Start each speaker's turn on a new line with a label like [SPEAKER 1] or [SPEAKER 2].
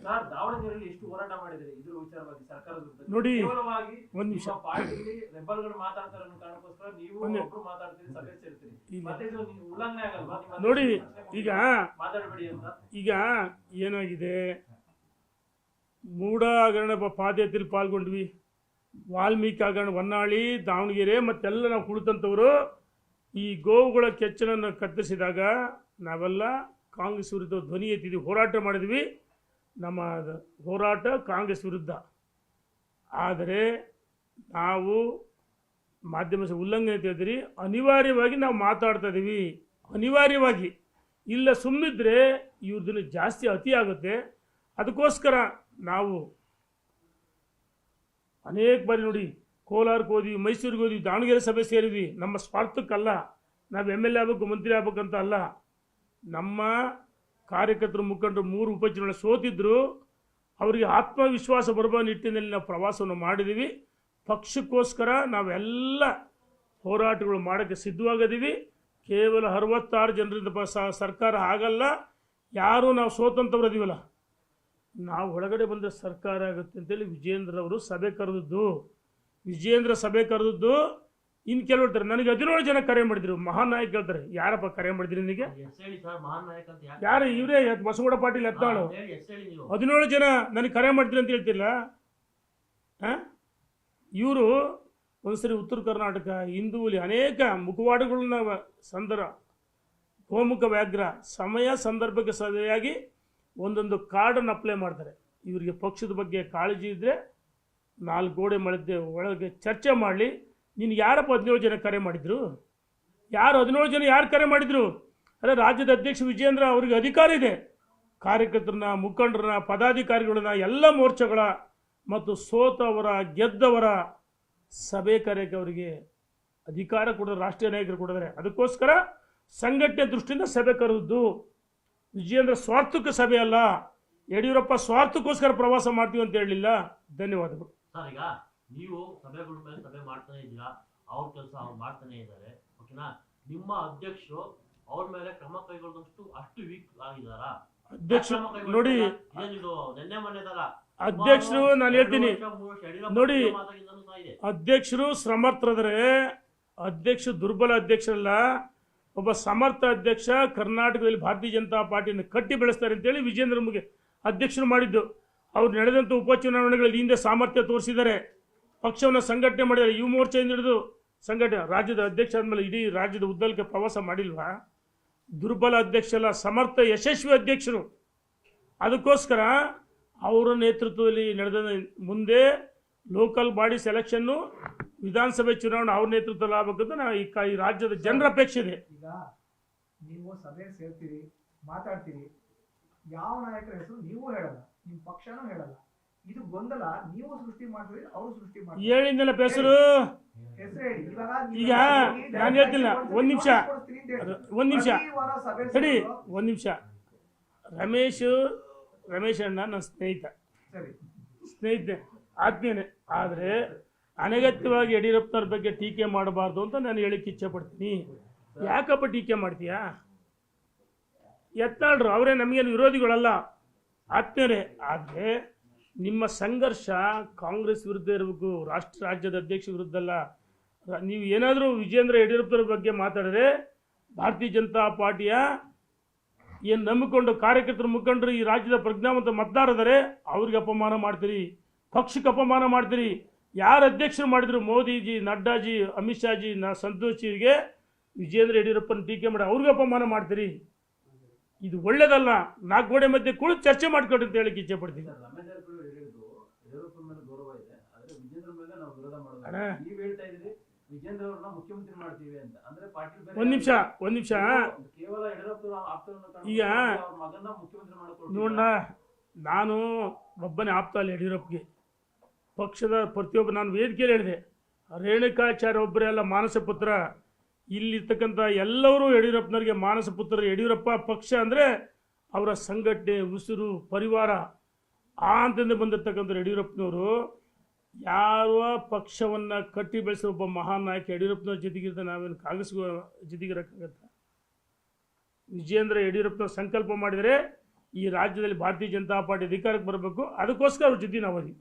[SPEAKER 1] Sir ದಾವಣಗೆರೆಯಲ್ಲಿ ಎಷ್ಟು ಹೋರಾಟ ಮಾಡಿದ್ರಿ ಇದ್ರ ವಿಚಾರವಾಗಿ ಸರ್ಕಾರದ ವಿರುದ್ಧ
[SPEAKER 2] ನೋಡಿ
[SPEAKER 1] ಕೇವಲವಾಗಿ
[SPEAKER 2] ಒಂದು ನಿಮಿಷ
[SPEAKER 1] ಪಾರ್ಟಿಯಲ್ಲಿ ರೆಬಲ್ಗಳು ಮಾತಾಡ್ತಾರೆ ಅನ್ನೋ ಕಾರಣಕ್ಕೋಸ್ಕರ ನೀವು ಒಬ್ರು ಮಾತಾಡ್ತೀರಿ ಸಭೆ ಸೇರ್ತೀರಿ ಮತ್ತೆ ಇದು ಉಲ್ಲಂಘನೆ ಆಗಲ್ವಾ
[SPEAKER 2] ನೋಡಿ ಈಗ
[SPEAKER 1] ಮಾತಾಡಬೇಡಿ ಅಂತ
[SPEAKER 2] ಈಗ ಏನಾಗಿದೆ ಮೂಢ ಹಗರಣ ಪಾದಯಾತ್ರೆಯಲ್ಲಿ ಪಾಲ್ಗೊಂಡ್ವಿ ವಾಲ್ಮೀಕಿ ಹಗರಣ ಹೊನ್ನಾಳಿ ದಾವಣಗೆರೆ ಮತ್ತೆಲ್ಲ ನಾವು ಕುಳಿತಂಥವರು ಈ ಗೋವುಗಳ ಕೆಚ್ಚನನ್ನು ಕತ್ತರಿಸಿದಾಗ ನಾವೆಲ್ಲ ಕಾಂಗ್ರೆಸ್ ವಿರುದ್ಧ ಧ್ವನಿ ಎತ್ತಿದ್ವಿ ಹೋರಾಟ ಮಾಡಿದ್ವಿ ನಮ್ಮ ಹೋರಾಟ ಕಾಂಗ್ರೆಸ್ ವಿರುದ್ಧ ಆದರೆ ನಾವು ಮಾಧ್ಯಮ ಉಲ್ಲಂಘನೆ ತಿಳಿದ್ರಿ ಅನಿವಾರ್ಯವಾಗಿ ನಾವು ಮಾತಾಡ್ತಾ ಇದ್ದೀವಿ ಅನಿವಾರ್ಯವಾಗಿ ಇಲ್ಲ ಸುಮ್ಮನಿದ್ರೆ ಇವ್ರದ್ದು ಜಾಸ್ತಿ ಅತಿ ಆಗುತ್ತೆ ಅದಕ್ಕೋಸ್ಕರ ನಾವು ಅನೇಕ ಬಾರಿ ನೋಡಿ ಕೋಲಾರಕ್ಕೆ ಹೋದ್ವಿ ಮೈಸೂರಿಗೆ ಹೋದ್ವಿ ದಾವಣಗೆರೆ ಸಭೆ ಸೇರಿದ್ವಿ ನಮ್ಮ ಸ್ವಾರ್ಥಕ್ಕಲ್ಲ ನಾವು MLA ಆಗಬೇಕು ಮಂತ್ರಿ ಆಗ್ಬೇಕಂತ ಅಲ್ಲ ನಮ್ಮ ಕಾರ್ಯಕರ್ತರು ಮುಖಂಡರು 3 ಉಪಚುನಾವಣೆ ಸೋತಿದ್ರು ಅವರಿಗೆ ಆತ್ಮವಿಶ್ವಾಸ ಬರುವ ನಿಟ್ಟಿನಲ್ಲಿ ನಾವು ಪ್ರವಾಸವನ್ನು ಮಾಡಿದ್ದೀವಿ ಪಕ್ಷಕ್ಕೋಸ್ಕರ ನಾವೆಲ್ಲ ಹೋರಾಟಗಳು ಮಾಡೋಕ್ಕೆ ಸಿದ್ಧವಾಗಿದ್ದೀವಿ ಕೇವಲ 66 ಜನರಿಂದ ಸರ್ಕಾರ ಆಗಲ್ಲ ಯಾರು ನಾವು ಸೋತಂಥವ್ರು ಇದೀವಲ್ಲ ನಾವು ಒಳಗಡೆ ಬಂದರೆ ಸರ್ಕಾರ ಆಗುತ್ತೆ ಅಂತೇಳಿ ವಿಜೇಂದ್ರ ಅವರು ಸಭೆ ಕರೆದದ್ದು ವಿಜೇಂದ್ರ ಸಭೆ ಕರೆದದ್ದು ಇನ್ನು ಕೆಲವರು ಹೇಳ್ತಾರೆ ನನಗೆ 17 ಜನ ಕರೆ ಮಾಡಿದ್ರು ಮಹಾನ್ ನಾಯಕ್ ಹೇಳ್ತಾರೆ ಯಾರಪ್ಪ ಕರೆ ಮಾಡಿದ್ರಿ ನಿನಗೆ ಯಾರು ಇವರೇ ಬಸವಗೌಡ ಪಾಟೀಲ್ ಎತ್ತಾಳು 17 ಜನ ನನಗೆ ಕರೆ ಮಾಡಿದ್ರಿ ಅಂತ ಹೇಳ್ತಿಲ್ಲ ಇವರು ಒಂದ್ಸರಿ ಉತ್ತರ ಕರ್ನಾಟಕ ಹಿಂದೂಲಿ ಅನೇಕ ಮುಖವಾಡಗಳನ್ನ ಗೋಮುಖ ವ್ಯಾಘ್ರ ಸಮಯ ಸಂದರ್ಭಕ್ಕೆ ಸರಿಯಾಗಿ ಒಂದೊಂದು ಕಾರ್ಡನ್ನು ಅಪ್ಲೈ ಮಾಡ್ತಾರೆ ಇವರಿಗೆ ಪಕ್ಷದ ಬಗ್ಗೆ ಕಾಳಜಿ ಇದ್ದರೆ 4 ಗೋಡೆ ಮಧ್ಯೆ ಒಳಗೆ ಚರ್ಚೆ ಮಾಡಲಿ ನೀನು ಯಾರಪ್ಪ 17 ಜನ ಕರೆ ಮಾಡಿದ್ರು ಯಾರು 17 ಜನ ಯಾರು ಕರೆ ಮಾಡಿದ್ರು ಅದೇ ರಾಜ್ಯದ ಅಧ್ಯಕ್ಷ ವಿಜೇಂದ್ರ ಅವರಿಗೆ ಅಧಿಕಾರ ಇದೆ ಕಾರ್ಯಕರ್ತರನ್ನ ಮುಖಂಡರನ್ನ ಪದಾಧಿಕಾರಿಗಳನ್ನ ಎಲ್ಲ ಮೋರ್ಚಾಗಳ ಮತ್ತು ಸೋತವರ ಗೆದ್ದವರ ಸಭೆ ಕರೆಯಕ್ಕೆ ಅವರಿಗೆ ಅಧಿಕಾರ ಕೊಡೋದು ರಾಷ್ಟ್ರೀಯ ನಾಯಕರು ಕೊಡಿದ್ರೆ ಅದಕ್ಕೋಸ್ಕರ ಸಂಘಟನೆ ದೃಷ್ಟಿಯಿಂದ ಸಭೆ ಕರೆದದ್ದು ವಿಜೇಂದ್ರ ಸ್ವಾರ್ಥಕ್ಕೆ ಸಭೆ ಅಲ್ಲ ಯಡಿಯೂರಪ್ಪ ಸ್ವಾರ್ಥಕ್ಕೋಸ್ಕರ ಪ್ರವಾಸ ಮಾಡ್ತೀವಿ ಅಂತ ಹೇಳಲಿಲ್ಲ ಧನ್ಯವಾದಗಳು
[SPEAKER 3] ಸರ್ ಈಗ ನೀವು ಸಭೆಗಳ ಮೇಲೆ ಸಭೆ ಮಾಡ್ತಾನೆ ಇದ್ದೀರಾ ಅವ್ರ ಕೆಲಸ ಅವ್ರು ಮಾಡ್ತಾನೆ ಇದ್ದಾರೆ ಓಕೆನಾ ನಿಮ್ಮ ಅಧ್ಯಕ್ಷರು ಅವ್ರ ಮೇಲೆ ಕ್ರಮ ಕೈಗೊಳ್ಳದಷ್ಟು ಅಷ್ಟು ವೀಕ್ ಆಗಿದಾರಾ
[SPEAKER 2] ಅಧ್ಯಕ್ಷರು ನೋಡಿ
[SPEAKER 3] ಏನಿದು ನಿನ್ನೆ ಮೊನ್ನೆದಲ್ಲ
[SPEAKER 2] ಅಧ್ಯಕ್ಷರು ನಾನು ಹೇಳ್ತೀನಿ ನೋಡಿ ಅಧ್ಯಕ್ಷರು ಸಮರ್ಥರಾದರೆ ಅಧ್ಯಕ್ಷ ದುರ್ಬಲ ಅಧ್ಯಕ್ಷರಲ್ಲ ಒಬ್ಬ ಸಮರ್ಥ ಅಧ್ಯಕ್ಷ ಕರ್ನಾಟಕದಲ್ಲಿ ಭಾರತೀಯ ಜನತಾ ಪಾರ್ಟಿಯನ್ನು ಕಟ್ಟಿ ಬೆಳೆಸ್ತಾರೆ ಅಂತೇಳಿ ವಿಜೇಂದ್ರ ನಮಗೆ ಅಧ್ಯಕ್ಷರು ಮಾಡಿದ್ದು ಅವ್ರು ನಡೆದಂಥ ಉಪಚುನಾವಣೆಗಳಲ್ಲಿ ಹಿಂದೆ ಸಾಮರ್ಥ್ಯ ತೋರಿಸಿದ್ದಾರೆ ಪಕ್ಷವನ್ನು ಸಂಘಟನೆ ಮಾಡಿದ್ದಾರೆ ಯುವ ಮೋರ್ಚಾದಿಂದ ಹಿಡಿದು ಸಂಘಟನೆ ರಾಜ್ಯದ ಅಧ್ಯಕ್ಷ ಆದಮೇಲೆ ಇಡೀ ರಾಜ್ಯದ ಉದ್ದಲಕ್ಕೆ ಪ್ರವಾಸ ಮಾಡಿಲ್ವಾ ದುರ್ಬಲ ಅಧ್ಯಕ್ಷ ಅಲ್ಲ ಸಮರ್ಥ ಯಶಸ್ವಿ ಅಧ್ಯಕ್ಷರು ಅದಕ್ಕೋಸ್ಕರ ಅವರ ನೇತೃತ್ವದಲ್ಲಿ ನಡೆದ ಮುಂದೆ ಲೋಕಲ್ ಬಾಡೀಸ್ ಎಲೆಕ್ಷನ್ನು ವಿಧಾನಸಭೆ ಚುನಾವಣೆ ಅವ್ರ ನೇತೃತ್ವದಲ್ಲಿ ಆಗಬೇಕಂತ ಈ ರಾಜ್ಯದ ಜನರ ಅಪೇಕ್ಷೆ ಇದೆ
[SPEAKER 4] ಈಗ ನೀವು ಸಭೆ ಸೇರ್ತೀರಿ ಮಾತಾಡ್ತೀರಿ ಯಾವ ನಾಯಕರ ಹೆಸರು ನೀವು ಹೇಳಲ್ಲ ನಿಮ್ಮ ಪಕ್ಷನೂ ಹೇಳಲ್ಲ ಇದು ಗೊಂದಲ ನೀವು ಸೃಷ್ಟಿ ಮಾಡ್ತೀರಿ ಅವರು ಸೃಷ್ಟಿ ಮಾಡ್ತಾರೆ
[SPEAKER 2] ಹೇಳಿದ್ನಲ್ಲ ಹೆಸರು ಈಗ ನಾನು ಹೇಳ್ತಿಲ್ಲ ಒಂದು ನಿಮಿಷ ಸರಿ ಒಂದು ನಿಮಿಷ ರಮೇಶ್ ಅಣ್ಣ ನನ್ನ ಸ್ನೇಹಿತೆ ಆತ್ಮೀಯನೇ ಆದರೆ ಅನಗತ್ಯವಾಗಿ ಯಡಿಯೂರಪ್ಪನವ್ರ ಬಗ್ಗೆ ಟೀಕೆ ಮಾಡಬಾರ್ದು ಅಂತ ನಾನು ಹೇಳಿಕ್ಕೆ ಇಚ್ಛೆ ಪಡ್ತೀನಿ ಯಾಕಪ್ಪ ಟೀಕೆ ಮಾಡ್ತೀಯಾ ಎತ್ತಾಳ್ರು ಅವರೇ ನಮಗೇನು ವಿರೋಧಿಗಳಲ್ಲ ಆತ್ಮೀಯರೇ ಆದರೆ ನಿಮ್ಮ ಸಂಘರ್ಷ ಕಾಂಗ್ರೆಸ್ ವಿರುದ್ಧ ಇರಬೇಕು ರಾಜ್ಯದ ಅಧ್ಯಕ್ಷ ವಿರುದ್ಧ ಅಲ್ಲ ನೀವು ಏನಾದರೂ ವಿಜೇಂದ್ರ ಯಡಿಯೂರಪ್ಪನವ್ರ ಬಗ್ಗೆ ಮಾತಾಡಿದ್ರೆ ಭಾರತೀಯ ಜನತಾ ಪಾರ್ಟಿಯ ಏನು ನಂಬಿಕೊಂಡು ಕಾರ್ಯಕರ್ತರು ಮುಖಂಡರು ಈ ರಾಜ್ಯದ ಪ್ರಜ್ಞಾವಂತ ಮತದಾರದರೆ ಅವ್ರಿಗೆ ಅಪಮಾನ ಮಾಡ್ತೀರಿ ಪಕ್ಷಕ್ಕೆ ಅಪಮಾನ ಮಾಡ್ತೀರಿ ಯಾರು ಅಧ್ಯಕ್ಷರು ಮಾಡಿದ್ರು ಮೋದಿಜಿ ನಡ್ಡಾಜಿ ಅಮಿತ್ ಶಾಜಿ ಸಂತೋಷಿಗೆ ವಿಜೇಂದ್ರ ಯಡಿಯೂರಪ್ಪನ ಟೀಕೆ ಮಾಡಿ ಅವ್ರಿಗೆ ಅಪಮಾನ ಮಾಡ್ತೀರಿ ಇದು ಒಳ್ಳೇದಲ್ಲ 4 ಗೋಡೆ ಮಧ್ಯೆ ಕುಳಿತು ಚರ್ಚೆ ಮಾಡ್ಕೊಳ್ರಿ ಅಂತ ಹೇಳಕ್ಕೆ ಇಚ್ಛೆ ಪಡ್ತೀನಿ ಒಂದ್ ನಿಮಿಷ ಈಗ ನೋಡ ನಾನು ಒಬ್ಬನೇ ಆಪ್ತ ಅಲ್ಲ ಯಡಿಯೂರಪ್ಪಗೆ ಪಕ್ಷದ ಪ್ರತಿಯೊಬ್ಬ ನಾನು ವೇದಿಕೆಯಲ್ಲಿ ಹೇಳಿದೆ ರೇಣುಕಾಚಾರ್ಯ ಒಬ್ಬರೇ ಅಲ್ಲ ಮಾನಸ ಪುತ್ರ ಇಲ್ಲಿರ್ತಕ್ಕಂಥ ಎಲ್ಲರೂ ಯಡಿಯೂರಪ್ಪನವ್ರಿಗೆ ಮಾನಸ ಪುತ್ರರು ಯಡಿಯೂರಪ್ಪ ಪಕ್ಷ ಅಂದರೆ ಅವರ ಸಂಘಟನೆ ಉಸಿರು ಪರಿವಾರ ಆ ಅಂತಂದು ಬಂದಿರ್ತಕ್ಕಂಥ ಯಡಿಯೂರಪ್ಪನವರು ಯಾವ ಪಕ್ಷವನ್ನು ಕಟ್ಟಿ ಬೆಳೆಸೋ ಒಬ್ಬ ಮಹಾನ್ ನಾಯಕ ಯಡಿಯೂರಪ್ಪನವ್ರ ಜೊತೆಗಿರ್ತ ನಾವೇನು ಕಾಂಗ್ರೆಸ್ ಜೊತೆಗಿರೋಕ್ಕಾಗತ್ತ ವಿಜೇಂದ್ರ ಯಡಿಯೂರಪ್ಪನವ್ರು ಸಂಕಲ್ಪ ಮಾಡಿದರೆ ಈ ರಾಜ್ಯದಲ್ಲಿ ಭಾರತೀಯ ಜನತಾ ಪಾರ್ಟಿ ಅಧಿಕಾರಕ್ಕೆ ಬರಬೇಕು, ಅದಕ್ಕೋಸ್ಕರ ಅವ್ರ ಜೊತೆ ನಾವು ಅದೀವಿ.